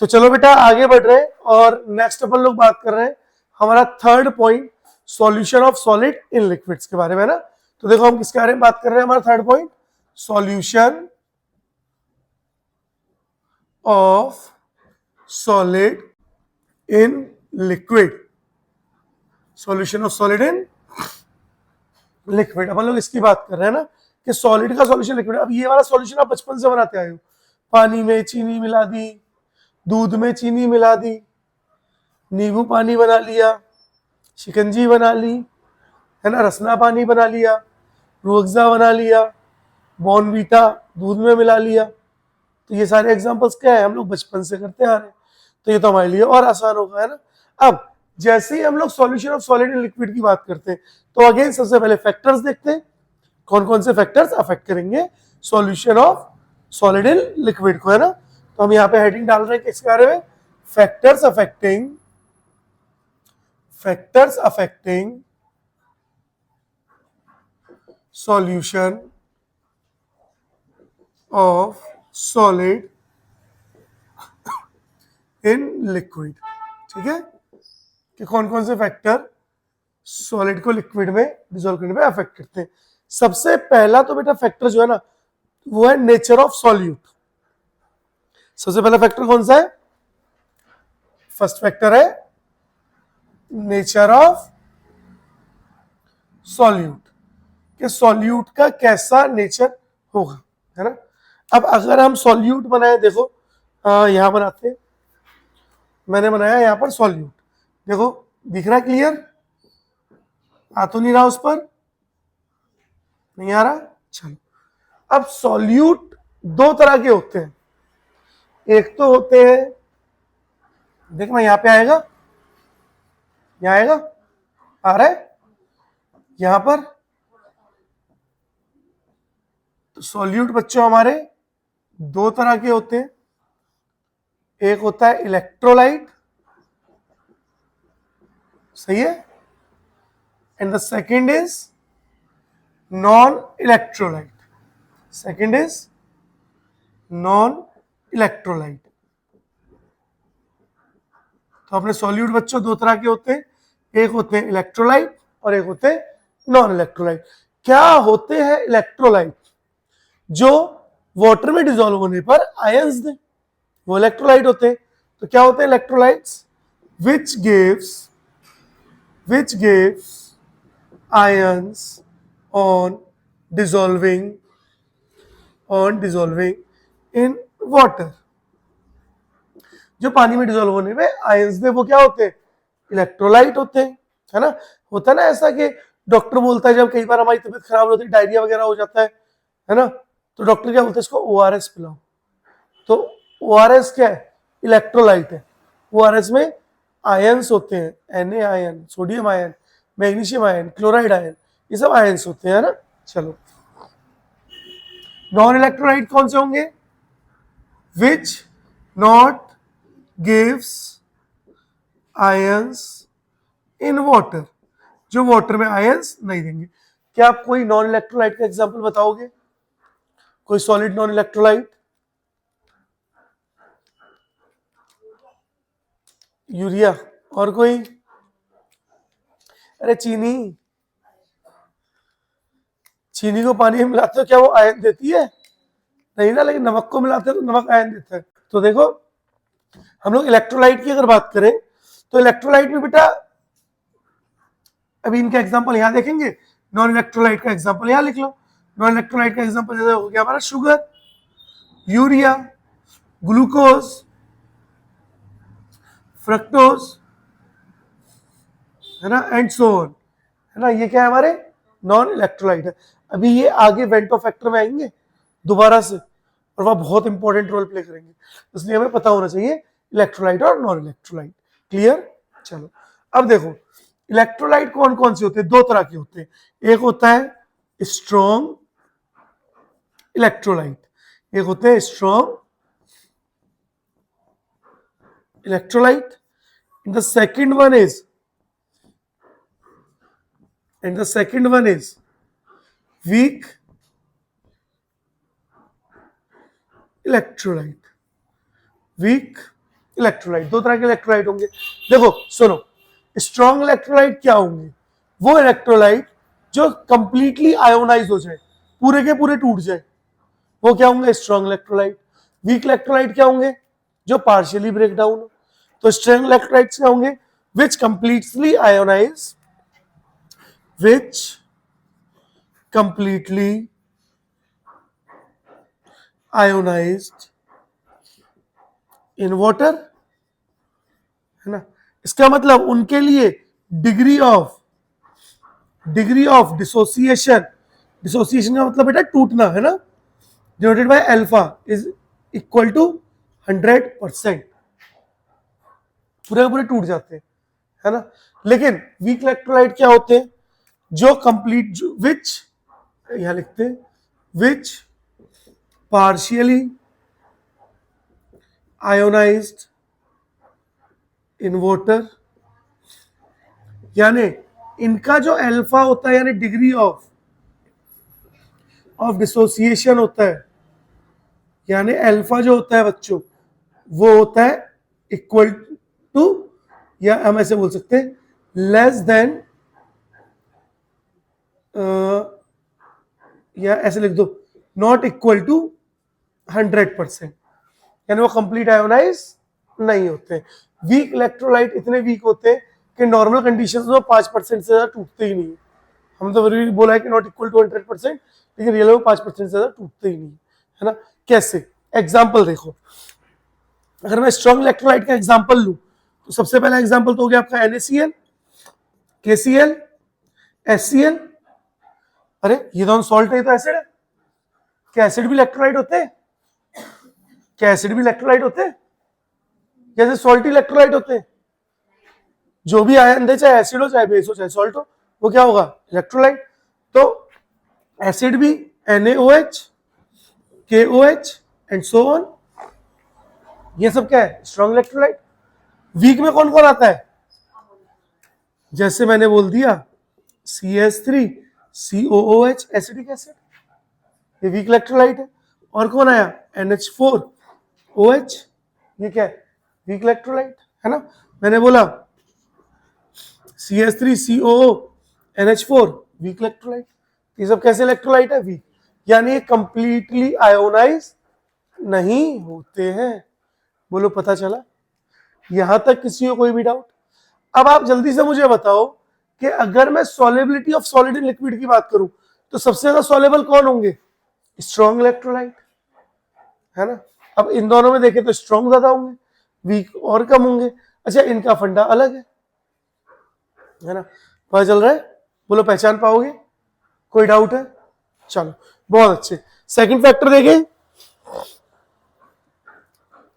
तो चलो बेटा आगे बढ़ रहे हैं और नेक्स्ट अपन लोग बात कर रहे हैं हमारा third point solution of solid in liquids के बारे में ना। तो देखो हम किसके बारे में बात कर रहे हैं, हमारा third point solution of solid in liquid, solution of solid in liquid. अपन लोग इसकी बात कर रहे हैं ना कि सॉलिड का सॉल्यूशन लिक्विड। अब ये वाला सॉल्यूशन आप बचपन से बनाते आए हो, पानी में चीनी मिला दी, दूध में चीनी मिला दी, नींबू पानी बना लिया, शिकंजी बना ली, है ना, रसना पानी बना लिया, रूह अफ़ज़ा बना लिया, बॉर्नवीटा दूध में मिला लिया। तो ये सारे एग्जांपल्स क्या है, हम लोग बचपन से करते आ रहे हैं, तो ये तो हमारे लिए और आसान होगा, है ना। अब जैसे ही हम लोग solution of solid in liquid की बात करते हैं तो अगेन सबसे पहले फैक्टर्स देखते हैं, कौन कौन से फैक्टर्स अफेक्ट करेंगे solution of solid in liquid को, है ना। तो हम यहाँ पे हेडिंग डाल रहे हैं किसके बारे में, factors affecting solution of solid in liquid. ठीक है, कि कौन कौन से फैक्टर सॉलिड को लिक्विड में डिसॉल्व करने में अफेक्ट करते हैं। सबसे पहला तो बेटा फैक्टर जो है ना वो है नेचर ऑफ सॉल्यूट। सबसे पहला फैक्टर कौन सा है, फर्स्ट फैक्टर है नेचर ऑफ सॉल्यूट, कि सॉल्यूट का कैसा नेचर होगा, है ना। अब अगर हम सॉल्यूट बनाए, देखो यहां बनाते हैं, मैंने बनाया यहां पर सॉल्यूट, देखो दिख रहा है क्लियर, आ तो नहीं रहा उस पर, नहीं आ रहा, चलो। अब सॉल्यूट दो तरह के होते हैं, एक तो होते हैं, देखना यहां पे आएगा, यहां आएगा, आ रहा है यहां पर। तो सॉल्यूट बच्चों हमारे दो तरह के होते हैं, एक होता है इलेक्ट्रोलाइट, सही है, and the second is non electrolyte, second is non electrolyte. तो अपने सॉल्यूट बच्चों दो तरह के होते हैं, एक होते हैं इलेक्ट्रोलाइट और एक होते हैं नॉन इलेक्ट्रोलाइट। क्या होते हैं इलेक्ट्रोलाइट, जो वाटर में डिसॉल्व होने पर आयंस दें, वो इलेक्ट्रोलाइट होते हैं। तो क्या होते हैं electrolytes, which gives ions on dissolving in water. जो पानी में डिसॉल्व होने में आयंस दे वो क्या होते हैं, इलेक्ट्रोलाइट होते हैं, है ना। होता है ना ऐसा कि डॉक्टर बोलता है, जब कई बार हमारी तबीयत खराब होती है, डायरिया वगैरह हो जाता है ना, तो डॉक्टर क्या बोलते हैं, इसको ORS पिलाओ। तो ORS क्या है, इलेक्ट्रोलाइट है। ORS में आयंस होते हैं, Na ion, sodium ion, magnesium ion, chloride ion, ये सब आयंस होते हैं, है ना। चलो, नॉन इलेक्ट्रोलाइट कौन से होंगे, which not gives ions in water, जो वाटर में आयंस नहीं देंगे। क्या आप कोई नॉन इलेक्ट्रोलाइट का एग्जांपल बताओगे, कोई सॉलिड नॉन इलेक्ट्रोलाइट, यूरिया, और कोई, अरे चीनी को पानी में मिलाते हो क्या वो आयन देती है, नहीं ना, लेकिन नमक को मिलाते हैं तो नमक आयन देता है। तो देखो हम लोग इलेक्ट्रोलाइट की अगर बात करें तो इलेक्ट्रोलाइट में बेटा अभी इनका एग्जांपल यहां देखेंगे, नॉन इलेक्ट्रोलाइट का एग्जांपल यहां लिख लो। नॉन इलेक्ट्रोलाइट का एग्जांपल जैसे हो गया हमारा शुगर, यूरिया, ग्लूकोज, फ्रक्टोज, है ना, एंड सो ऑन, है ना। ये क्या है, हमारे नॉन इलेक्ट्रोलाइट है। अभी ये आगे वेंटो फैक्टर में आएंगे दोबारा से और वह बहुत इंपॉर्टेंट रोल प्ले करेंगे, इसलिए हमें पता होना चाहिए इलेक्ट्रोलाइट और नॉन इलेक्ट्रोलाइट। क्लियर, चलो। अब देखो इलेक्ट्रोलाइट कौन कौन से होते हैं, दो तरह के होते हैं, एक होता है स्ट्रॉन्ग इलेक्ट्रोलाइट, एक होते हैं strong electrolyte, the second one is weak electrolyte, weak electrolyte. दो तरह के इलेक्ट्रोलाइट होंगे। देखो सुनो, स्ट्रॉन्ग इलेक्ट्रोलाइट क्या होंगे? वो इलेक्ट्रोलाइट जो कंप्लीटली आयोनाइज हो जाए, पूरे के पूरे टूट जाए, वो क्या होंगे? Strong electrolyte. वीक इलेक्ट्रोलाइट क्या होंगे? जो पार्शियली ब्रेक डाउन हो। तो स्ट्रॉन्ग इलेक्ट्रोलाइट्स क्या होंगे? Which completely ionize, which completely ionized in water, है ना। इसका मतलब उनके लिए डिग्री ऑफ डिसोसिएशन, डिसोसिएशन का मतलब बेटा टूटना, है ना, denoted by alpha is equal to 100%, पूरे पूरे टूट जाते हैं, है ना। लेकिन वीक इलेक्ट्रोलाइट क्या होते हैं? जो कंप्लीट, विच, यहां लिखते हैं, विच पार्शियली आयोनाइज्ड इन वाटर, यानी इनका जो अल्फा होता है, यानी डिग्री ऑफ डिसोसिएशन होता है, यानी अल्फा जो होता है बच्चों, वो होता है इक्वल टू, या हम ऐसे बोल सकते हैं लेस देन, या ऐसे लिख दो नॉट इक्वल टू 100%, यानी वो कंप्लीट आयोनाइज नहीं होते। वीक इलेक्ट्रोलाइट इतने वीक होते हैं कि नॉर्मल कंडीशंस में 5% से ज्यादा टूटते ही नहीं। हमने तो बोला है कि नॉट इक्वल टू 100%, लेकिन रियल में 5% से ज्यादा टूटते ही नहीं, है ना। कैसे? एग्जाम्पल देखो, अगर मैं स्ट्रॉन्ग इलेक्ट्रोलाइट का एग्जाम्पल लूं, तो सबसे पहला एग्जाम्पल तो हो गया आपका NaCl, KCl, HCl। अरे ये तो सॉल्ट है, तो एसिड है। क्या एसिड भी इलेक्ट्रोलाइट होते हैं? क्या एसिड भी इलेक्ट्रोलाइट होते हैं? जैसे सॉल्ट इलेक्ट्रोलाइट होते हैं। जो भी आयन दे, चाहे एसिड हो, चाहे बेस हो, चाहे सॉल्ट हो, वो क्या होगा? इलेक्ट्रोलाइट। तो एसिड भी NaOH, KOH and so on, ये सब क्या है? Strong electrolyte. वीक में कौन कौन आता है? जैसे मैंने बोल दिया CH3 COOH, एसिडिक एसिड, ये वीक इलेक्ट्रोलाइट है। और कौन आया? NH4 OH, ये क्या है? वीक इलेक्ट्रोलाइट, है ना। मैंने बोला CH3 COO NH4 weak electrolyte. ये सब कैसे इलेक्ट्रोलाइट है? वीक, यानी ये कंप्लीटली आयोनाइज नहीं होते हैं। बोलो पता चला? यहां तक किसी को कोई भी डाउट? अब आप जल्दी से मुझे बताओ कि अगर मैं solubility of solid in liquid की बात करूं, तो सबसे ज्यादा सॉल्युबल कौन होंगे? स्ट्रॉन्ग इलेक्ट्रोलाइट, है ना। अब इन दोनों में देखें तो स्ट्रॉन्ग ज्यादा होंगे, वीक और कम होंगे। अच्छा, इनका फंडा अलग है ना। पता चल रहा है? बोलो पहचान पाओगे? कोई डाउट है? चलो बहुत अच्छे। सेकंड फैक्टर देखें।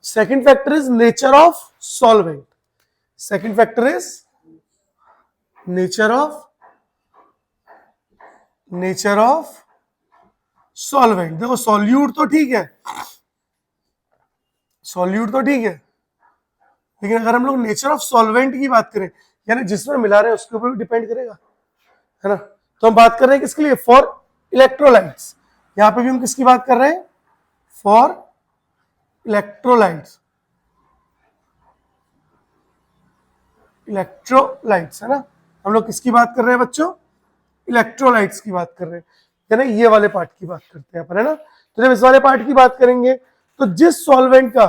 Second factor is nature of solvent. Second factor is nature of solvent. देखो सॉल्यूट तो ठीक है, लेकिन अगर हम लोग नेचर ऑफ सॉल्वेंट की बात करें, यानी जिसमें मिला रहे हैं उसके ऊपर भी डिपेंड करेगा, है ना। तो हम बात कर रहे हैं किसके लिए? For electrolytes. यहां पे भी हम किसकी बात कर रहे हैं? फॉर इलेक्ट्रोलाइट्स, है ना। हम लोग किसकी बात कर रहे हैं बच्चों? इलेक्ट्रोलाइट्स की बात कर रहे हैं, यानी ये वाले पार्ट की बात करते हैं अपन, है ना। तो जब इस वाले पार्ट की बात करेंगे, तो जिस सॉल्वेंट का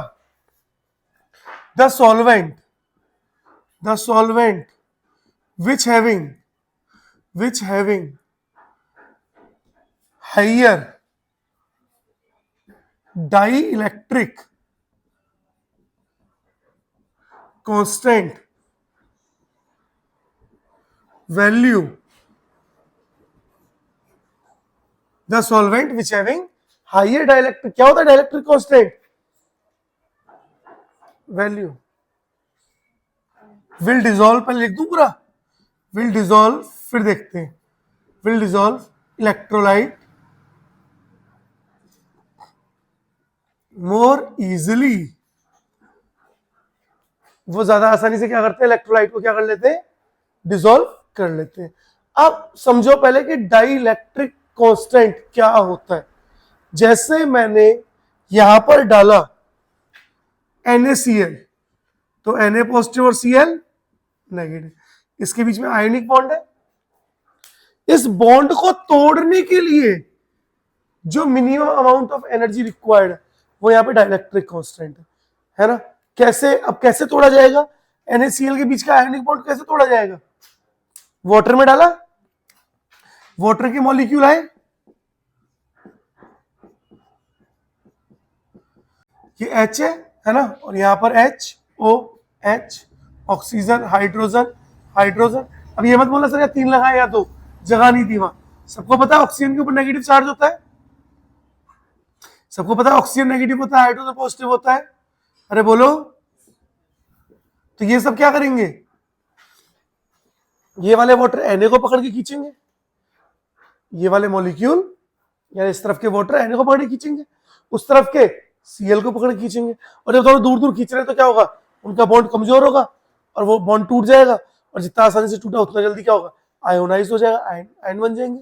the solvent which having higher dielectric constant value, the solvent which having higher dielectric, क्या होता है dielectric constant value, will dissolve, पहले लिख दूं पूरा, will dissolve, फिर देखते हैं, will dissolve electrolyte more easily। वो ज्यादा आसानी से क्या करते हैं? इलेक्ट्रोलाइट को क्या कर लेते हैं? डिसॉल्व कर लेते हैं। अब समझो पहले कि डाइइलेक्ट्रिक कांस्टेंट क्या होता है। जैसे मैंने यहां पर डाला NaCl, तो Na पॉजिटिव और Cl नेगेटिव, इसके बीच में आयनिक बॉन्ड है। इस बॉन्ड को तोड़ने के लिए जो minimum amount of energy required है वो यहाँ पे डाइलेक्ट्रिक कांस्टेंट है ना। कैसे, अब कैसे तोड़ा जाएगा, NaCl के बीच का आयनिक बॉन्ड कैसे तोड़ा जाएगा, वाटर में डाला, वाटर के मॉलिक्यूल आए, ये H है ना, और यहां पर HOH, ऑक्सीजन, हाइड्रोजन, हाइड्रोजन। अब ये मत बोलना सर या 3 लगाए या 2, जगह नहीं थी वहां। सबको पता है ऑक्सीजन के ऊपर नेगेटिव चार्ज होता है, सबको पता है ऑक्सीजन नेगेटिव होता है, हाइड्रोजन पॉजिटिव होता है। अरे बोलो, तो ये सब क्या करेंगे, ये वाले वाटर Na को पकड़ के खींचेंगे, ये वाले मॉलिक्यूल या इस तरफ के वाटर Na को पकड़ के खींचेंगे, उस तरफ के Cl को पकड़ के खींचेंगे। और जब दोनों दूर दूर खींच रहे हैं तो क्या होगा, उनका बॉन्ड कमजोर होगा और वो बॉन्ड टूट जाएगा, और जितना आसानी से टूटा उतना जल्दी क्या होगा, आयोनाइज हो जाएगा, आयन बन जाएंगे।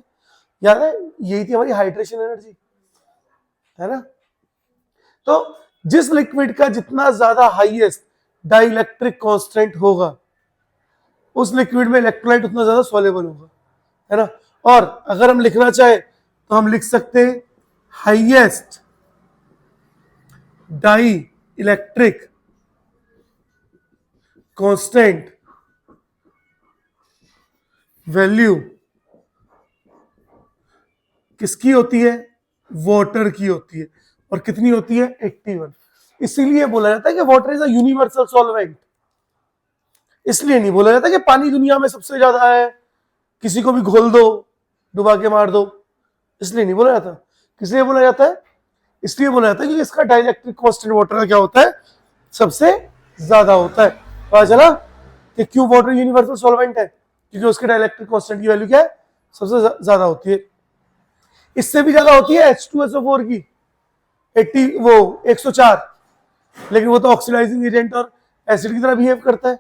याद है, यही थी हमारी हाइड्रेशन एनर्जी, है ना। तो जिस लिक्विड का जितना ज्यादा हाईएस्ट डाइलेक्ट्रिक कांस्टेंट होगा, उस लिक्विड में इलेक्ट्रोलाइट उतना ज्यादा सॉल्युबल होगा, है ना। और अगर हम लिखना चाहे तो हम लिख सकते हैं highest dielectric constant value किसकी होती है, वाटर की होती है। और कितनी होती है, 81। इसीलिए बोला जाता है कि water is a universal solvent. इसलिए नहीं बोला जाता कि पानी दुनिया में सबसे ज्यादा है, किसी को भी घोल दो, डुबा के मार दो, इसलिए नहीं बोला जाता। किस लिए बोला जाता है, इसलिए बोला जाता है कि इसका डाइलेक्ट्रिक कांस्टेंट वाटर का क्या होता है, सबसे ज्यादा होता है। पता चला कि क्यों वाटर यूनिवर्सल सॉल्वेंट है, क्योंकि उसके डाइलेक्ट्रिक कांस्टेंट की वैल्यू क्या है, सबसे ज्यादा होती है। इससे भी ज्यादा होती है H2SO4 की 104, लेकिन वो तो ऑक्सीडाइजिंग एजेंट और एसिड की तरह बिहेव करता है,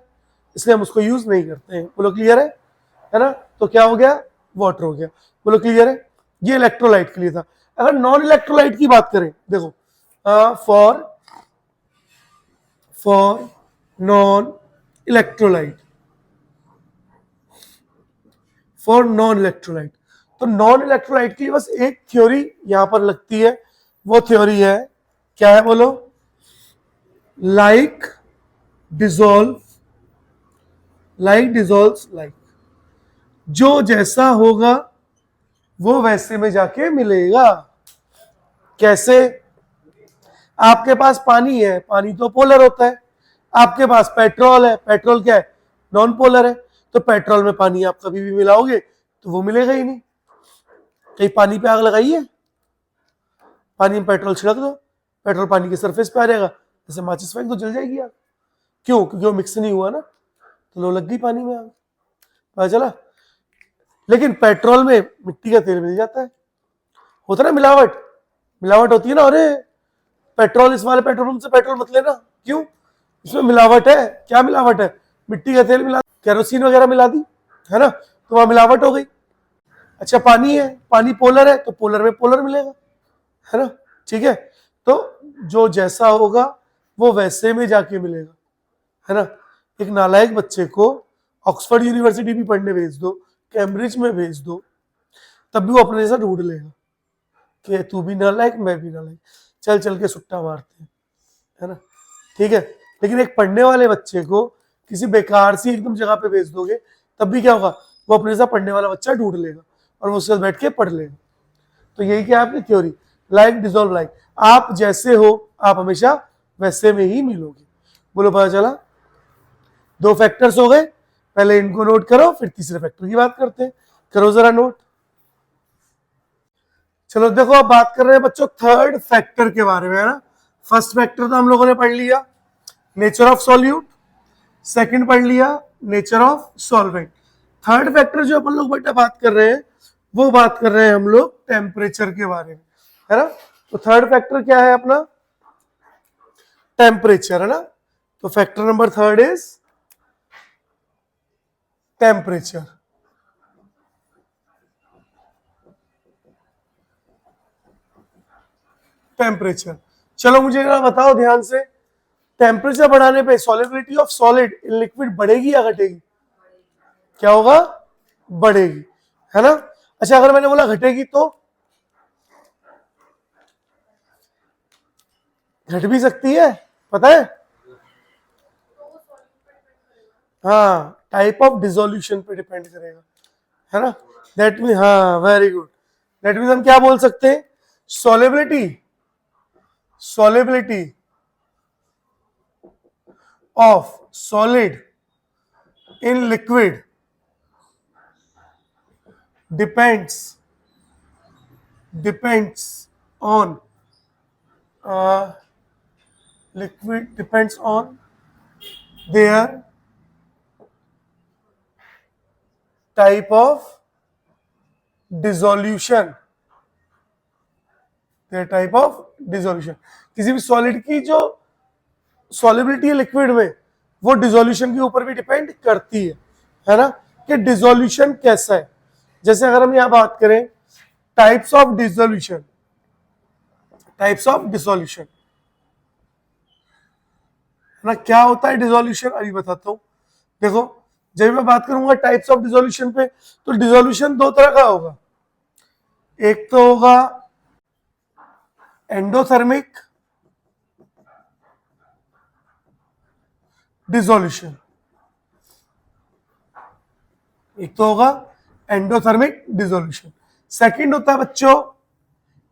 इसलिए हम उसको यूज नहीं करते हैं। बोलो क्लियर है ना। तो क्या हो गया, वाटर हो गया। बोलो क्लियर है। ये इलेक्ट्रोलाइट के लिए था। अगर नॉन इलेक्ट्रोलाइट की बात करें, देखो for non electrolyte, for non electrolyte, तो नॉन इलेक्ट्रोलाइट की बस एक थ्योरी यहां पर लगती है, वो थ्योरी है, क्या है बोलो, लाइक डिसॉल्व लाइक। जो जैसा होगा वो वैसे में जाके मिलेगा। कैसे, आपके पास पानी है, पानी तो पोलर होता है, आपके पास पेट्रोल है, पेट्रोल क्या है, नॉन पोलर है। तो पेट्रोल में पानी आप कभी भी मिलाओगे तो वो मिलेगा ही नहीं। कहीं पानी पे आग लगाइए, पानी में पेट्रोल छिड़क दो, पेट्रोल पानी के सरफेस पे आ जाएगा, जैसे माचिस फेंक तो जल जाएगी आग। क्यों, क्योंकि वो मिक्स नहीं हुआ ना, तो लो लग गई पानी में आग। पता चला। लेकिन पेट्रोल में मिट्टी का तेल मिल जाता है, होता ना मिलावट, मिलावट होती है ना। अरे पेट्रोल, इस वाले पेट्रोल पंप से पेट्रोल मत लेना, क्यों, इसमें मिलावट है। क्या मिलावट है, मिट्टी का तेल मिला, केरोसिन वगैरह मिला दी, है ना, तो वहां मिलावट हो गई। अच्छा पानी है, पानी पोलर है, तो पोलर में पोलर मिलेगा, है ना। ठीक है, तो जो जैसा होगा वो वैसे में जाके मिलेगा, है ना। एक नालायक बच्चे को ऑक्सफोर्ड यूनिवर्सिटी भी पढ़ने भेज दो, कैम्ब्रिज में भेज दो, तब भी वो अपने जैसा ढूंढ लेगा कि तू भी नालायक मैं भी नालायक, चल चल के सुट्टा मारते हैं, है ना। ठीक है, लेकिन एक पढ़ने वाले बच्चे को किसी बेकार सी एकदम जगह पे भेज दोगे, तब भी क्या होगा, वो अपने जैसा पढ़ने वाला बच्चा ढूंढ लेगा और वो उसके साथ बैठ के पढ़ लेगा। तो यही क्या है आपकी थ्योरी, लाइक डिसॉल्व लाइक। आप जैसे हो आप हमेशा वैसे में ही मिलोगे। बोलो पता चला। 2 फैक्टर्स हो गए, पहले इनको नोट करो, फिर तीसरे फैक्टर की बात करते हैं। करो जरा नोट। चलो देखो, अब बात कर रहे हैं बच्चों थर्ड फैक्टर के बारे में, है ना। फर्स्ट फैक्टर तो हम लोगों ने पढ़ लिया, नेचर ऑफ सॉल्यूट। सेकंड पढ़ लिया, nature of solvent. Third factor जो अपन लोग बेटा बात कर रहे हैं, वो बात कर रहे हैं हम लोग टेम्परेचर के बारे में, है ना। तो थर्ड फैक्टर क्या है अपना, टेम्परेचर, है ना। तो factor number third is temperature. Temperature, चलो मुझे जरा बताओ ध्यान से, टेम्परेचर बढ़ाने पे solubility of solid in liquid बढ़ेगी या घटेगी? क्या होगा? बढ़ेगी, है ना? अच्छा, अगर मैंने बोला घटेगी तो घट भी सकती है, पता है? हाँ, टाइप ऑफ डिसोल्यूशन पे डिपेंड करेगा, है ना? दैट मीन, हाँ, वेरी गुड। दैट मीन हम क्या बोल सकते हैं? Solubility of solid in liquid depends on liquid depends on their type of dissolution, किसी भी सॉलिड की जो सॉलिबिलिटी है लिक्विड में, वो डिसोल्यूशन के ऊपर भी डिपेंड करती है ना? कि डिसोल्यूशन कैसा है। जैसे अगर हम यहां बात करें टाइप्स ऑफ डिसोल्यूशन, है ना? क्या होता है डिसोल्यूशन, अभी बताता हूं। देखो, जब मैं बात करूंगा टाइप्स ऑफ डिसोल्यूशन पे, तो डिसोल्यूशन दो तरह का होगा। एक तो होगा एंडोथर्मिक डिसोल्यूशन, एक तो होगा एंडोथर्मिक डिसोल्यूशन। सेकंड होता है बच्चों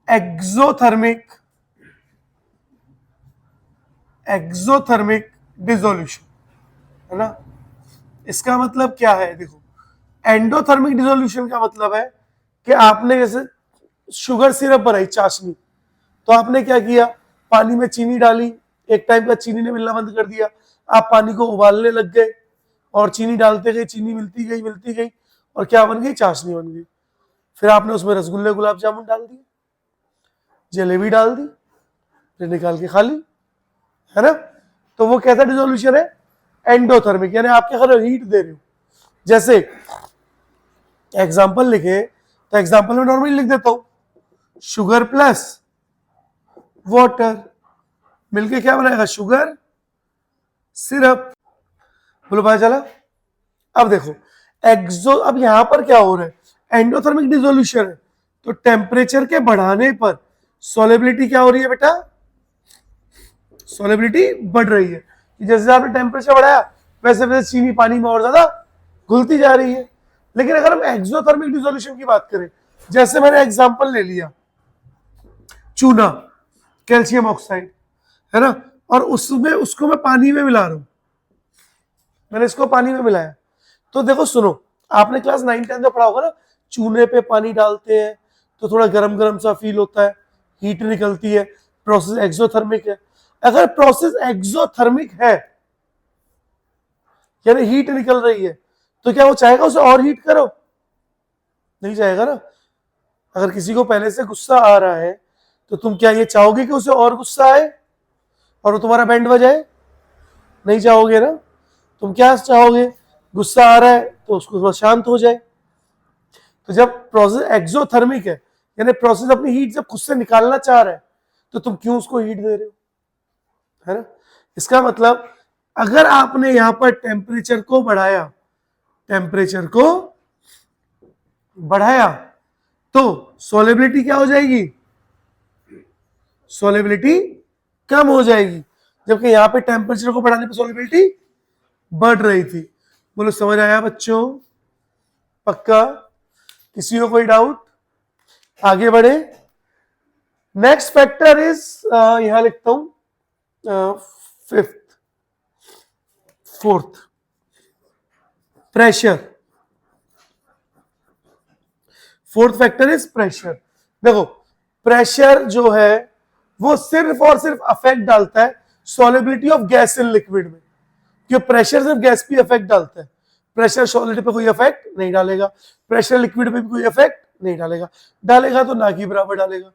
एक्सोथर्मिक डिसोल्यूशन, है ना? इसका मतलब क्या है? देखो, एंडोथर्मिक डिसोल्यूशन का मतलब है कि आपने जैसे शुगर सिरप बनाई, चाशनी, तो आपने क्या किया? पानी में चीनी डाली, एक टाइम का चीनी ने मिलना बंद कर दिया, आप पानी को उबालने लग गए और चीनी डालते गए, चीनी मिलती गई और क्या बन गई? चाशनी बन गई। फिर आपने उसमें रसगुल्ले, गुलाब जामुन डाल दिए, जलेबी डाल दी, फिर निकाल के खा ली, है ना? तो वो कैसा डिसोल्यूशन है? एंडोथर्मिक, यानी आप क्या कर रहे हो? हीट दे रहे हो। जैसे एग्जाम्पल लिखे तो एग्जाम्पल में नॉर्मली लिख देता हूं, शुगर प्लस वाटर मिलके क्या बनाएगा? Sugar syrup. बोलो भाई चला। अब देखो अब यहां पर क्या हो रहा है? एंडोथर्मिक डिसोल्यूशन है, तो टेम्परेचर के बढ़ाने पर सॉलिबिलिटी क्या हो रही है बेटा? सॉलिबिलिटी बढ़ रही है। जैसे आपने टेम्परेचर बढ़ाया, वैसे वैसे चीनी पानी में और ज्यादा घुलती जा रही है। लेकिन अगर हम एक्सोथर्मिक डिसोल्यूशन की बात करें, जैसे मैंने एग्जांपल ले लिया चूना, कैल्शियम ऑक्साइड, है ना? और उसमें उसको मैं पानी में मिला रहा हूं, मैंने इसको पानी में मिलाया, तो देखो सुनो, आपने क्लास 9-10 में पढ़ा होगा ना, चूने पे पानी डालते हैं तो थोड़ा गरम गरम सा फील होता है, हीट निकलती है, प्रोसेस एक्सोथर्मिक है। अगर प्रोसेस एक्सोथर्मिक है यानी हीट निकल रही है, तो क्या वो चाहेगा उसे और हीट करो? नहीं चाहेगा ना। अगर किसी को पहले से गुस्सा आ रहा है, तो तुम क्या ये चाहोगे कि उसे और गुस्सा आए और वो तुम्हारा बैंड बजाए? नहीं चाहोगे ना। तुम क्या चाहोगे? गुस्सा आ रहा है तो उसको थोड़ा शांत हो जाए। तो जब प्रोसेस एक्सोथर्मिक है, यानी प्रोसेस अपनी हीट जब खुद से निकालना चाह रहा है, तो तुम क्यों उसको हीट दे रहे हो? है ना? इसका मतलब अगर आपने यहां पर टेम्परेचर को बढ़ाया तो सॉलिबिलिटी क्या हो जाएगी? सॉलिबिलिटी कम हो जाएगी, जबकि यहां पे टेम्परेचर को बढ़ाने पर सॉलिबिलिटी बढ़ रही थी। बोलो समझ आया बच्चों? पक्का? किसी को कोई डाउट? आगे बढ़े। नेक्स्ट फैक्टर इज, यहां लिखता हूं fourth, pressure. Fourth factor is pressure. देखो, प्रेशर जो है वो सिर्फ और सिर्फ अफेक्ट डालता है solubility of gas in liquid में, क्योंकि प्रेशर सिर्फ गैस पे इफेक्ट डालता है, प्रेशर सॉलिड पे कोई इफेक्ट नहीं डालेगा, प्रेशर लिक्विड पे भी कोई इफेक्ट नहीं डालेगा, डालेगा तो ना की बराबर डालेगा,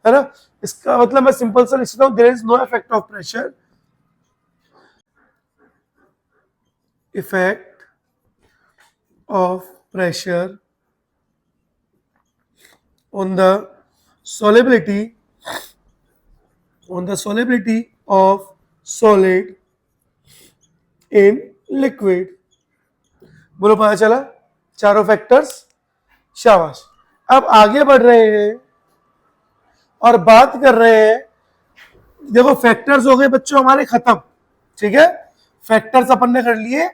है ना? इसका मतलब मैं सिंपल सा लिखता हूं, there is no effect of pressure, effect of pressure on the solubility of solid in liquid. बोलो पता चला चारों फैक्टर्स। शाबाश। अब आगे बढ़ रहे हैं और बात कर रहे हैं। देखो फैक्टर्स हो गए बच्चों हमारे खत्म, ठीक है, फैक्टर्स अपन ने कर लिए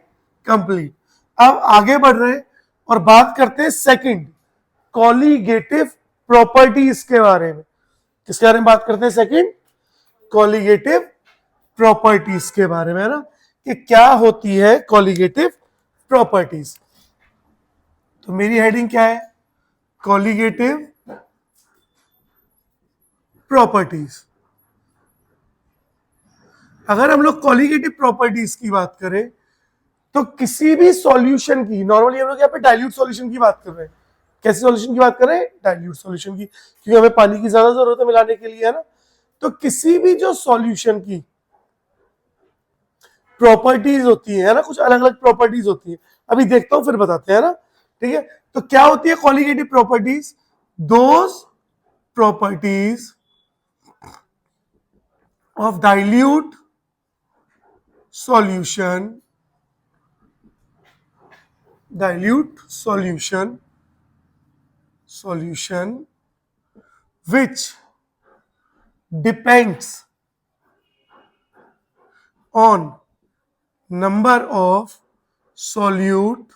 कंप्लीट। अब आगे बढ़ रहे हैं और बात करते हैं सेकंड, कॉलीगेटिव प्रॉपर्टीज के बारे में। किसके बारे में बात करते हैं? सेकंड, कॉलीगेटिव प्रॉपर्टीज के बारे में, है ना, कि क्या होती है कॉलीगेटिव प्रॉपर्टीज। तो मेरी हेडिंग क्या है? Colligative properties. अगर हम लोग कॉलीगेटिव प्रॉपर्टीज की बात करें तो किसी भी सॉल्यूशन की, नॉर्मली हम लोग यहाँ पे डाइल्यूट सॉल्यूशन की बात कर रहे हैं। कैसे सॉल्यूशन की बात कर रहे हैं? डाइल्यूट सॉल्यूशन की, क्योंकि हमें पानी की ज्यादा जरूरत है मिलाने के लिए, है ना। तो किसी भी जो सॉल्यूशन की प्रॉपर्टीज होती है ना, कुछ अलग अलग प्रॉपर्टीज होती है, अभी देखता हूं फिर बताते हैं ना, ठीक है। तो क्या होती है colligative properties? Those properties of dilute solution, solution which depends on number of solute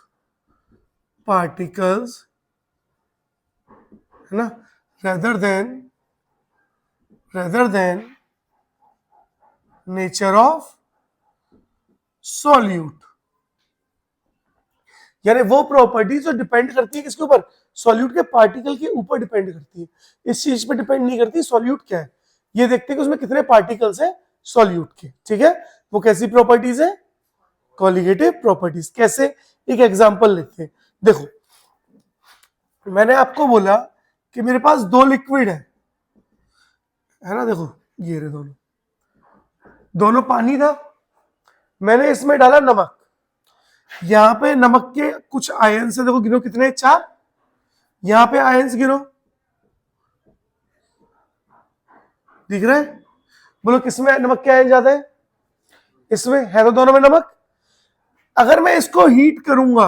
particles, है ना, rather than nature of solute। यानी वो प्रॉपर्टी जो डिपेंड करती है किसके ऊपर? सॉल्यूट के पार्टिकल के ऊपर डिपेंड करती है, इस चीज पे डिपेंड नहीं करती सॉल्यूट क्या है। ये देखते हैं कि उसमें कितने पार्टिकल्स हैं सॉल्यूट के, ठीक है। वो कैसी प्रॉपर्टीज है? Colligative properties. कैसे? एक एग्जांपल लेते हैं। देखो मैंने आपको बोला कि मेरे पास दो लिक्विड है ना, देखो ये रहे दोनों पानी था, मैंने इसमें डाला नमक। यहां पे नमक के कुछ आयन से, देखो गिनो कितने, 4। यहां पे आयंस गिनो, दिख रहा है? बोलो किसमें नमक के आयन ज्यादा है? इसमें है, तो दोनों में नमक। अगर मैं इसको हीट करूंगा,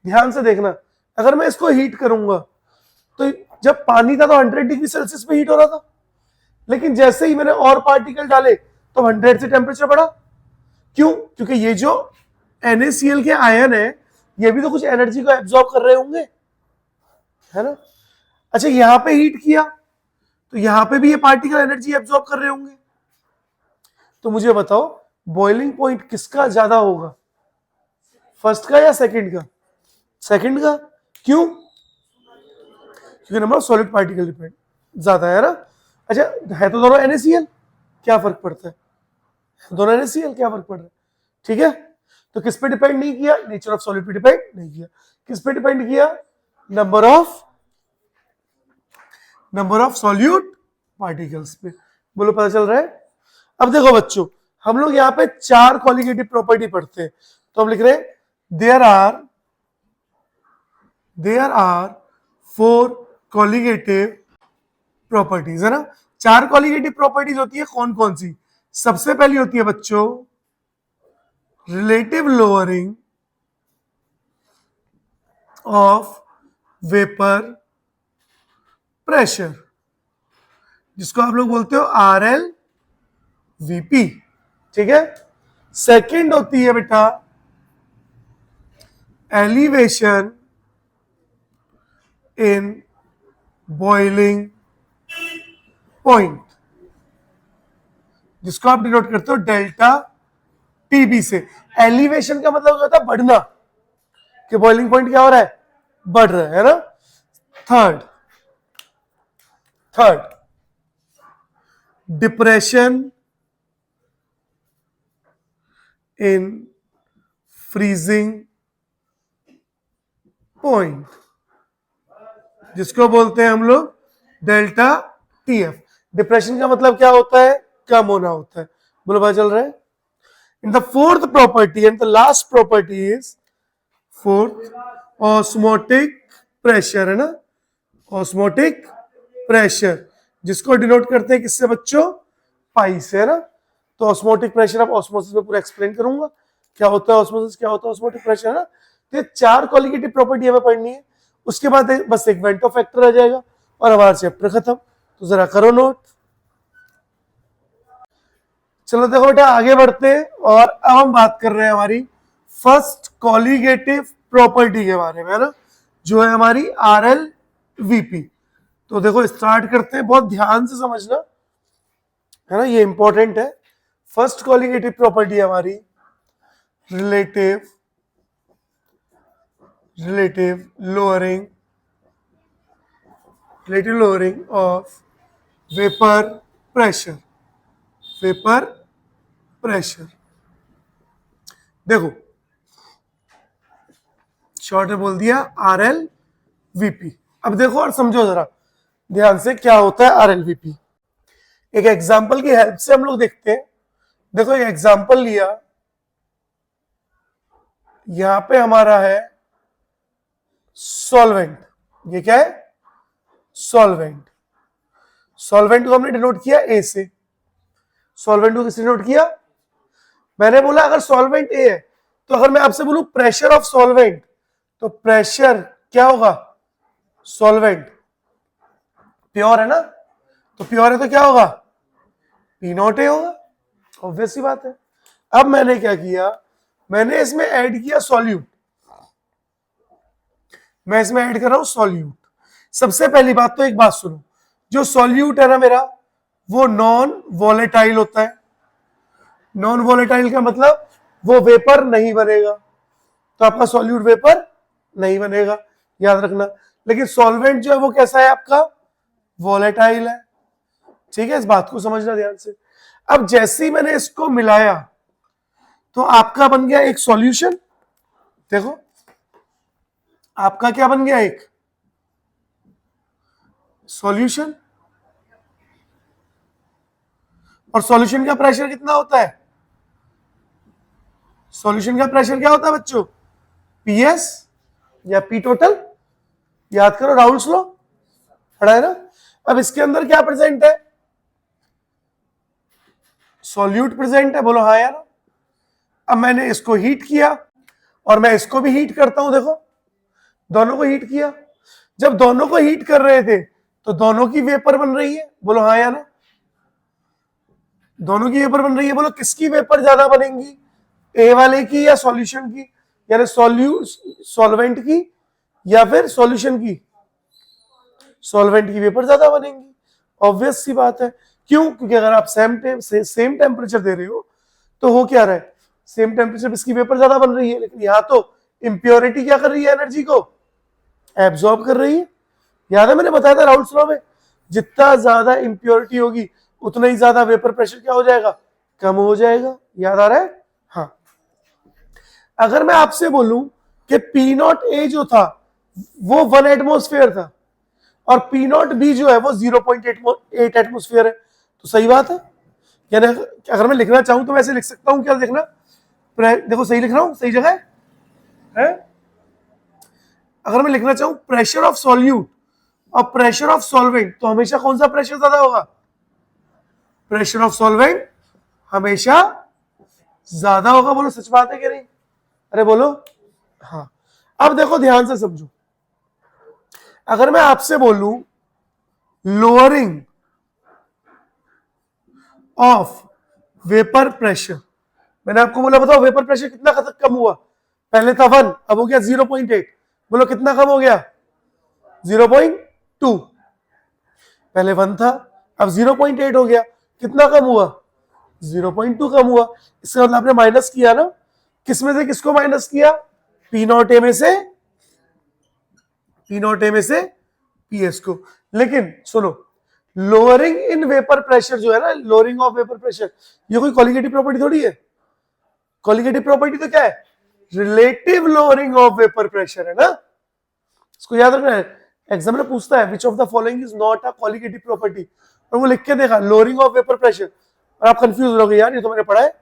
ध्यान से देखना, अगर मैं इसको हीट करूंगा तो जब पानी था तो 100 डिग्री सेल्सियस पे हीट हो रहा था, लेकिन जैसे ही मैंने और पार्टिकल डाले तो 100 से टेम्परेचर बढ़ा। क्यों? क्योंकि ये जो NaCl के आयन है ये भी तो कुछ एनर्जी को एब्जॉर्ब कर रहे होंगे, है ना। अच्छा यहां पे हीट किया तो यहां पे भी ये पार्टिकल एनर्जी एब्जॉर्ब कर रहे होंगे। तो मुझे बताओ बॉइलिंग पॉइंट किसका ज्यादा होगा, फर्स्ट का या सेकंड का? सेकंड का। क्यों? क्योंकि number of solid particle depend ज्यादा है ना। अच्छा है तो दोनों NaCl, क्या फर्क पड़ता है? दोनों NaCl, क्या फर्क पड़ रहा है? ठीक है। तो किस पे डिपेंड नहीं किया? नेचर ऑफ सॉलिड पे डिपेंड नहीं किया। किस पे डिपेंड किया? नंबर ऑफ सॉल्यूट पार्टिकल्स पे। बोलो पता चल रहा है? अब देखो बच्चों हम लोग यहाँ पे 4 कॉलीगेटिव प्रॉपर्टी पढ़ते हैं, तो हम लिख रहे हैं देयर आर 4 कॉलीगेटिव प्रॉपर्टीज, है ना। 4 कॉलीगेटिव प्रॉपर्टीज होती है, कौन कौन सी? सबसे पहली होती है बच्चों relative lowering of vapour pressure, जिसको आप लोग बोलते हो RLVP, ठीक है। सेकंड होती है बेटा एलिवेशन इन बॉइलिंग पॉइंट, जिसको आप डिनोट करते हो डेल्टा TB से। एलिवेशन का मतलब क्या होता है? बढ़ना, कि बॉइलिंग पॉइंट क्या हो रहा है? बढ़ रहा है ना। Third depression in freezing point, जिसको बोलते हैं हम लोग डेल्टा TF। डिप्रेशन का मतलब क्या होता है? कम होना होता है। बोलो पता चल रहा है? In the fourth property and the last property is fourth osmotic pressure, है ना, ऑस्मोटिक प्रेशर, जिसको डिनोट करते हैं किससे बच्चों? पाई से, है ना। तो ऑस्मोटिक प्रेशर आप ऑस्मोसिस में पूरा एक्सप्लेन करूंगा, क्या होता है ऑस्मोसिस, क्या होता है ऑस्मोटिक प्रेशर, है ना। तो ये 4 क्वालिटेटिव प्रॉपर्टी हमें पढ़नी है, उसके बाद बस एक वेंटो फैक्टर आ जाएगा और हमारा चैप्टर खत्म। तो जरा करो नोट। चलो देखो बेटा आगे बढ़ते हैं, और अब हम बात कर रहे हैं हमारी फर्स्ट कॉलिगेटिव प्रॉपर्टी के बारे में, है ना, जो है हमारी RLVP। तो देखो स्टार्ट करते हैं, बहुत ध्यान से समझना, है ना, ये इंपॉर्टेंट है। फर्स्ट कॉलिगेटिव प्रॉपर्टी हमारी relative lowering of vapour pressure. देखो शॉर्ट में बोल दिया RLVP। अब देखो और समझो जरा ध्यान से क्या होता है RLVP। एक एग्जांपल की हेल्प से हम लोग देखते हैं। देखो एक एग्जांपल लिया, यहां पे हमारा है सॉल्वेंट। ये क्या है? सॉल्वेंट। सॉल्वेंट को हमने डिनोट किया ए से। सॉल्वेंट को किसने डिनोट किया? मैंने बोला अगर सॉल्वेंट ए है तो अगर मैं आपसे बोलूं प्रेशर ऑफ सॉल्वेंट, तो प्रेशर क्या होगा? सॉल्वेंट प्योर है ना, तो प्योर है तो क्या होगा? P नॉट ए होगा, ऑब्वियस सी बात है। अब मैंने क्या किया, मैंने इसमें ऐड किया सॉल्यूट। मैं इसमें ऐड कर रहा हूं सॉल्यूट। सबसे पहली बात तो एक बात सुनो, जो सॉल्यूट है ना मेरा, वो नॉन वॉलेटाइल होता है। नॉन वॉलेटाइल का मतलब वो वेपर नहीं बनेगा, तो आपका सॉल्यूट वेपर नहीं बनेगा, याद रखना। लेकिन सॉल्वेंट जो है वो कैसा है आपका? वॉलेटाइल है। ठीक है, इस बात को समझना ध्यान से। अब जैसे ही मैंने इसको मिलाया तो आपका बन गया एक सॉल्यूशन। देखो आपका क्या बन गया? एक सॉल्यूशन। और सॉल्यूशन का प्रेशर कितना होता है? सॉल्यूशन का प्रेशर क्या होता है बच्चों? PS या P टोटल। याद करो, राउल्स लॉ पढ़ा है ना। अब इसके अंदर क्या प्रेजेंट है? सॉल्यूट प्रेजेंट है, बोलो हाँ या ना। अब मैंने इसको हीट किया और मैं इसको भी हीट करता हूं। देखो दोनों को हीट किया। जब दोनों को हीट कर रहे थे तो दोनों की वेपर बन रही है, बोलो हाँ या ना। दोनों की वेपर बन रही है, बोलो किसकी वेपर ज्यादा बनेंगी? ए वाले की या सॉल्यूशन की? यानी सॉल्वेंट की या फिर सॉल्यूशन की? सॉल्वेंट की वेपर ज्यादा बनेंगी, ऑब्वियस सी बात है। क्यों? क्योंकि अगर आप सेम टेम्परेचर दे रहे हो तो हो क्या रहा है? सेम टेम्परेचर इसकी वेपर ज्यादा बन रही है, लेकिन यहां तो इंप्योरिटी क्या कर रही है? एनर्जी को एब्जॉर्ब कर रही है। याद है मैंने बताया था राउल्स लॉ में, जितना ज्यादा इंप्योरिटी होगी उतना ही ज्यादा वेपर प्रेशर क्या हो जाएगा? कम हो जाएगा। याद आ रहा है? हाँ। अगर मैं आपसे बोलूं कि P नॉट ए जो था वो 1 एटमोस्फेयर था और P नॉट बी जो है वो 0.8 एटमोस्फेयर है, तो सही बात है। यानी अगर मैं लिखना चाहूं तो वैसे लिख सकता हूं। क्या लिखना? देखो सही लिख रहा हूं, सही जगह है। अगर मैं लिखना चाहूं प्रेशर ऑफ सॉल्यूट और प्रेशर ऑफ सॉल्वेंट, तो हमेशा कौन सा प्रेशर ज्यादा होगा? प्रेशर ऑफ सॉल्वेंट हमेशा ज्यादा होगा। बोलो सच बात है कि नहीं? अरे बोलो हाँ। अब देखो ध्यान से समझो, अगर मैं आपसे बोलूं लोअरिंग ऑफ वेपर प्रेशर, मैंने आपको बोला बताओ वेपर प्रेशर कितना कम हुआ? पहले था 1, अब हो गया 0.8। बोलो कितना कम हो गया? 0.2। पहले 1 था, अब 0.8 हो गया। कितना कम हुआ? 0.2 कम हुआ। इसका मतलब आपने माइनस किया ना। किस में से किसको माइनस किया? P नॉट ए में से PS को। लेकिन सुनो, लोअरिंग इन वेपर प्रेशर जो है ना, लोअरिंग ऑफ वेपर प्रेशर, ये कोई कॉलिगेटिव प्रॉपर्टी थोड़ी है। कॉलिगेटिव प्रॉपर्टी तो क्या है? Relative lowering of vapour pressure है ना। इसको याद रखना है, एग्जाम में पूछता है which of the following is not a colligative property, और वो लिख के देखा लोअरिंग ऑफ वेपर प्रेशर, और आप कंफ्यूज हो रहोगे यार ये तो मैंने पढ़ा है।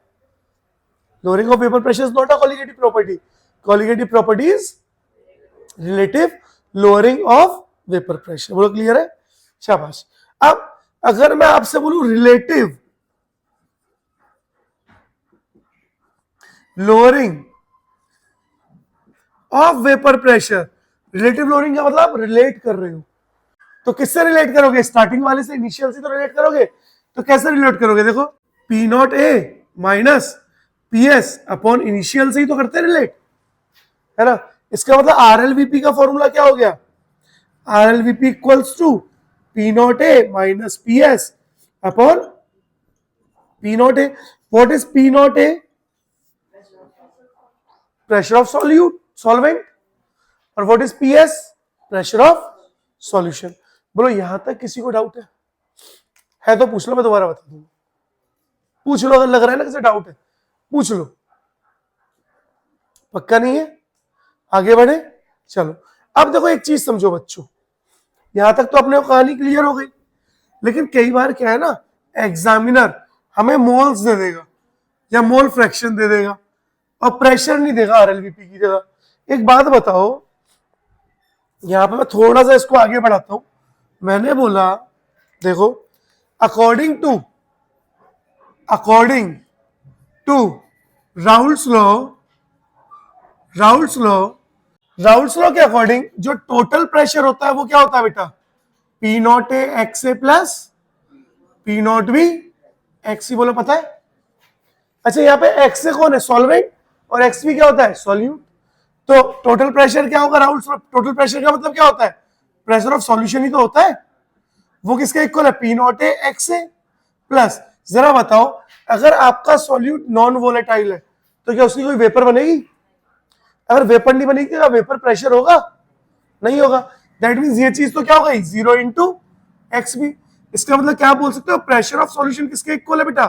Lowering of vapour pressure is not a colligative property. Colligative property is relative lowering of vapour pressure. बोलो क्लियर है? शाबाश। अब अगर मैं आपसे बोलूं relative lowering of vapour pressure. Relative lowering का मतलब आप रिलेट कर रहे हो, तो किससे रिलेट करोगे? स्टार्टिंग वाले से, इनिशियल से तो रिलेट करोगे। तो कैसे रिलेट करोगे? देखो, P not A minus P S upon initial से ही तो करते हैं रिलेट, है ना। इसका मतलब आर एल वीपी का फॉर्मूला क्या हो गया? R L VP equals to P not A minus P S upon P not A. What is P not A? Pressure of solvent. और what is P S? Pressure of solution. बोलो यहां तक किसी को doubt है तो पूछ लो, मैं दोबारा बता दूंगा। पूछ लो, अगर लग रहा है ना किसी डाउट है पूछ लो। पक्का नहीं है? आगे बढ़े, चलो। अब देखो एक चीज समझो बच्चों, यहां तक तो अपने कहानी क्लियर हो गई, लेकिन कई बार क्या है ना, एग्जामिनर हमें मोल्स दे देगा या मोल फ्रैक्शन दे देगा और प्रेशर नहीं देगा आरएलवीपी की जगह। एक बात बताओ, यहां पे मैं थोड़ा सा इसको आगे बढ़ाता हूं। मैंने बोला देखो, अकॉर्डिंग टू राउल्स लॉ के अकॉर्डिंग जो टोटल प्रेशर होता है वो क्या होता है बेटा? P not A X A plus P not be x. बोलो पता है? अच्छा, यहाँ पे एक्स ए कौन है? सॉल्वेंट। और एक्स बी क्या होता है? सॉल्यूट। तो टोटल प्रेशर क्या होगा? राउल्स लॉ टोटल प्रेशर का मतलब क्या होता है? प्रेशर ऑफ सॉल्यूशन ही तो होता है। वो किसका इक्वल है? P not A X A plus. जरा बताओ, अगर आपका सॉल्यूट नॉन वोलेटाइल है तो क्या उसकी कोई वेपर बनेगी? अगर वेपर नहीं बनेगी तो वेपर प्रेशर होगा? नहीं होगा। दैट मींस ये चीज तो क्या हो गई? 0 इंटू एक्स बी। इसका मतलब क्या बोल सकते हो? प्रेशर ऑफ सॉल्यूशन किसके इक्वल है बेटा?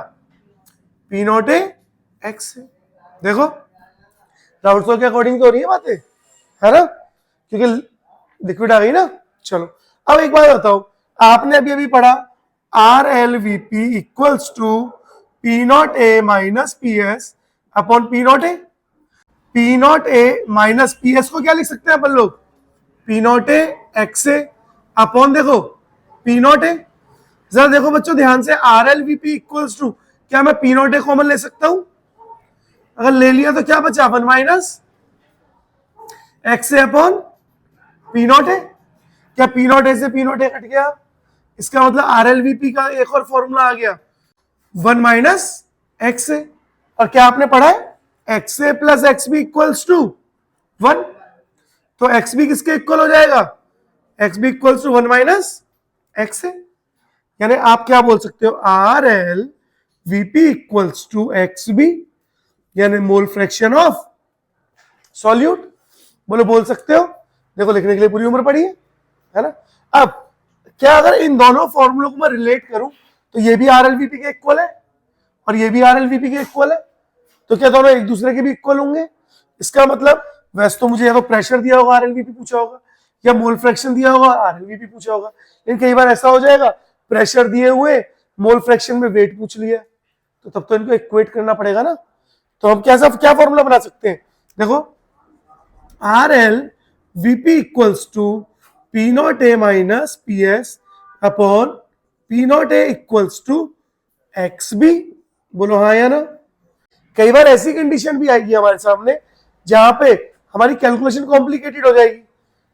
पी नॉट ए एक्स ए। देखो, राउल्स लॉ के अकॉर्डिंग तो हो रही है बातें, है ना, क्योंकि लिक्विड आ गई ना। चलो, अब एक बात बताओ, आपने अभी अभी पढ़ा R L V P equals to P not A minus P S upon P not A. P not A minus P S को क्या लिख सकते हैं अपन लोग? P not A X A upon देखो पी नॉट ए। जरा देखो बच्चों ध्यान से, R L V P equals to, क्या मैं पी नॉट ए कॉमन ले सकता हूं? अगर ले लिया तो क्या बचा? 1 minus X A upon P not a. क्या पी नॉट ए से पी नॉट ए कट गया? इसका मतलब आर एल वी पी का एक और फॉर्मूला आ गया, 1 माइनस एक्स ए। और क्या आपने पढ़ा है? X A plus X B equals to 1। तो एक्स बी किसके इक्वल हो जाएगा? X B equals to 1 minus X A. यानी आप क्या बोल सकते हो? R L VP equals to X B, यानी मोल फ्रैक्शन ऑफ सॉल्यूट। बोलो बोल सकते हो? देखो, लिखने के लिए पूरी उम्र पड़ी है ना। अब क्या अगर इन दोनों फॉर्मूलों को मैं रिलेट करूं तो ये भी आर एल वीपी के इक्वल है और ये भी आर एल वीपी के इक्वल है, तो क्या दोनों एक दूसरे के भी इक्वल होंगे? इसका मतलब वैसे तो मुझे या तो प्रेशर दिया होगा, आर एल वीपी पूछा होगा, या मोल फ्रैक्शन दिया होगा, आर एल वीपी पूछा होगा। लेकिन कई बार ऐसा हो जाएगा, प्रेशर दिए हुए, मोल फ्रैक्शन में वेट पूछ लिया, तो तब तो इनको इक्वेट करना पड़ेगा ना। तो हम क्या फॉर्मूला बना सकते हैं? देखो, R L VP equals to P not A minus P S upon P not A equals to X B. बोलो हाँ या ना। कई बार ऐसी कंडीशन भी आएगी हमारे सामने जहां पे हमारी कैलकुलेशन कॉम्प्लिकेटेड हो जाएगी।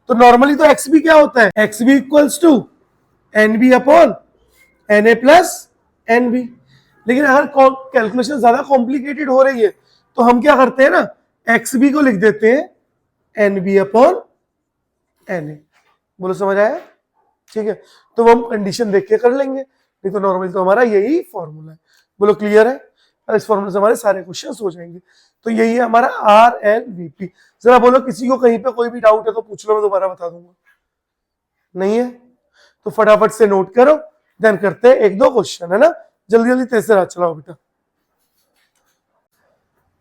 तो नॉर्मली तो एक्स बी क्या होता है? X B equals to N B upon N A plus N B. लेकिन अगर कैलकुलेशन ज्यादा कॉम्प्लिकेटेड हो रही है तो हम क्या करते हैं ना, एक्स बी को लिख देते हैं N B upon N A. बोलो समझ आया? ठीक है, तो वो हम कंडीशन देख के कर लेंगे, नहीं तो नॉर्मली तो हमारा यही फॉर्मूला है। बोलो क्लियर है? इस फॉर्मूले से हमारे सारे क्वेश्चन हो जाएंगे। तो यही है हमारा आर एल वीपी। जरा बोलो किसी को कहीं पे कोई भी डाउट है तो पूछ लो, मैं दोबारा बता दूंगा। नहीं है तो फटाफट से नोट करो, देन करते हैं एक दो क्वेश्चन, है ना। जल्दी जल्दी तेज से रात चलाओ बेटा।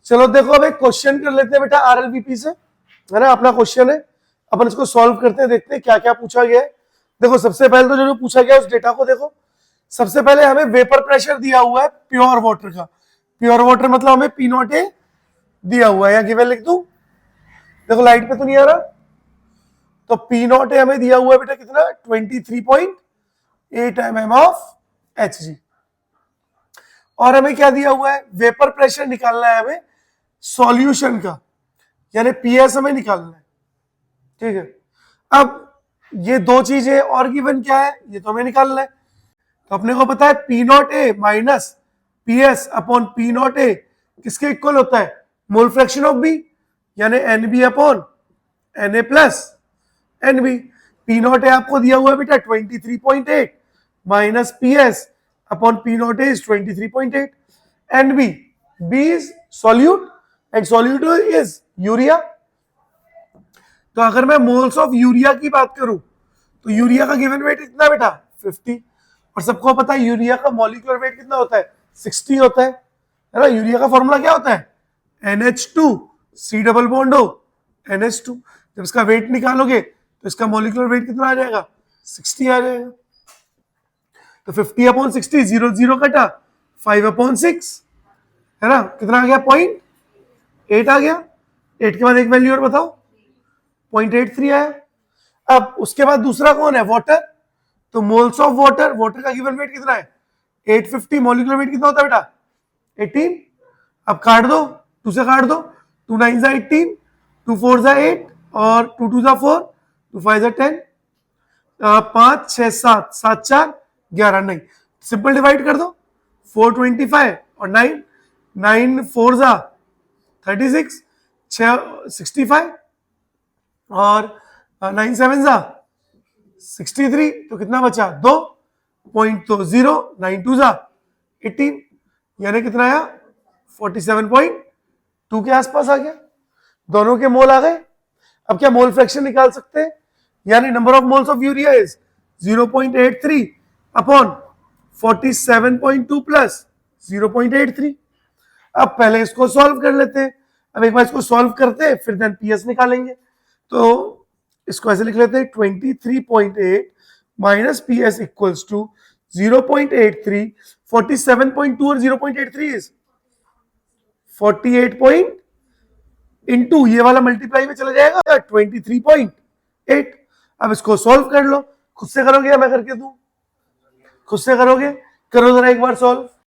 चलो देखो, अब एक क्वेश्चन कर लेते हैं बेटा आर एल वीपी से, है ना। अपना क्वेश्चन है, अपन इसको सॉल्व करते हैं, देखते हैं क्या क्या पूछा गया है। देखो सबसे पहले तो जो पूछा गया उस डेटा को देखो। सबसे पहले हमें वेपर प्रेशर दिया हुआ है प्योर वाटर का। प्योर वाटर मतलब हमें पी नॉट ए दिया हुआ है, या गिवन लिख दूं? देखो लाइट पे तो नहीं आ रहा, तो पी नॉट ए हमें दिया हुआ है बेटा कितना? 23.8 mm ऑफ Hg। और हमें क्या दिया हुआ है? वेपर प्रेशर निकालना है हमें सॉल्यूशन का, यानी पीएस हमें निकालना है, ठीक है। अब ये दो चीजें और गिवन क्या है, ये तो हमें निकालना है। तो अपने को पता है P not A minus P S upon P not A किसके इक्वल होता है, मोल फ्रैक्शन ऑफ बी, यानी N B upon N A plus N B. P not A आपको दिया हुआ है बेटा 23.8 minus P S upon P not A is 23.8 N B, B is solute and solute is urea. तो अगर मैं moles of urea की बात करूं तो यूरिया का गिवन वेट कितना बेटा 50, और सबको पता है यूरिया का मॉलिक्यूलर वेट कितना होता है 60 होता है ना। यूरिया का फॉर्मूला क्या होता है NH2 C double bond O NH2। जब इसका वेट निकालोगे तो इसका मॉलिक्यूलर वेट कितना आ जाएगा 60 आ जाएगा। तो 50/60 0 0 कटा 5/6 है ना, कितना आ गया 0.8 आ गया। 8 के बाद एक वैल्यू और बताओ 0.83 आया। अब उसके बाद दूसरा कौन है वाटर, तो मोल्स ऑफ वाटर, वाटर का गिवन वेट कितना है 850, मॉलिक्यूलर वेट कितना होता है बेटा 18। अब काट दो, 2 से काट दो, 2 9 जा 18, 2 4 जा 8 और 2 2 जा 4, 2 5 जा 10, 5 6 7 7 4 11 नहीं, सिंपल डिवाइड कर दो 425 और 9 9 4 जा 36 65 और 9 7 जा 63, तो कितना बचा 2 पॉइंट, तो 0 9 2 जा 18, यानी कितना आया 47.2 के आसपास आ गया। दोनों के मोल आ गए। अब क्या मोल फ्रैक्शन निकाल सकते हैं, यानी number of moles of urea is 0.83 upon 47.2 plus 0.83। अब पहले इसको सॉल्व कर लेते हैं। अब एक बार इसको सॉल्व करते हैं फिर देन पीएस निकालेंगे। तो इसको ऐसे लिख लेते हैं 23.8 minus P S equals to 0.83, 47.2 और 0.83 इज 48 इंटू ये वाला मल्टीप्लाई में चला जाएगा 23.8। अब इसको सॉल्व कर लो, खुद से करोगे या मैं करके दूं, खुद से करोगे, करो जरा एक बार सॉल्व।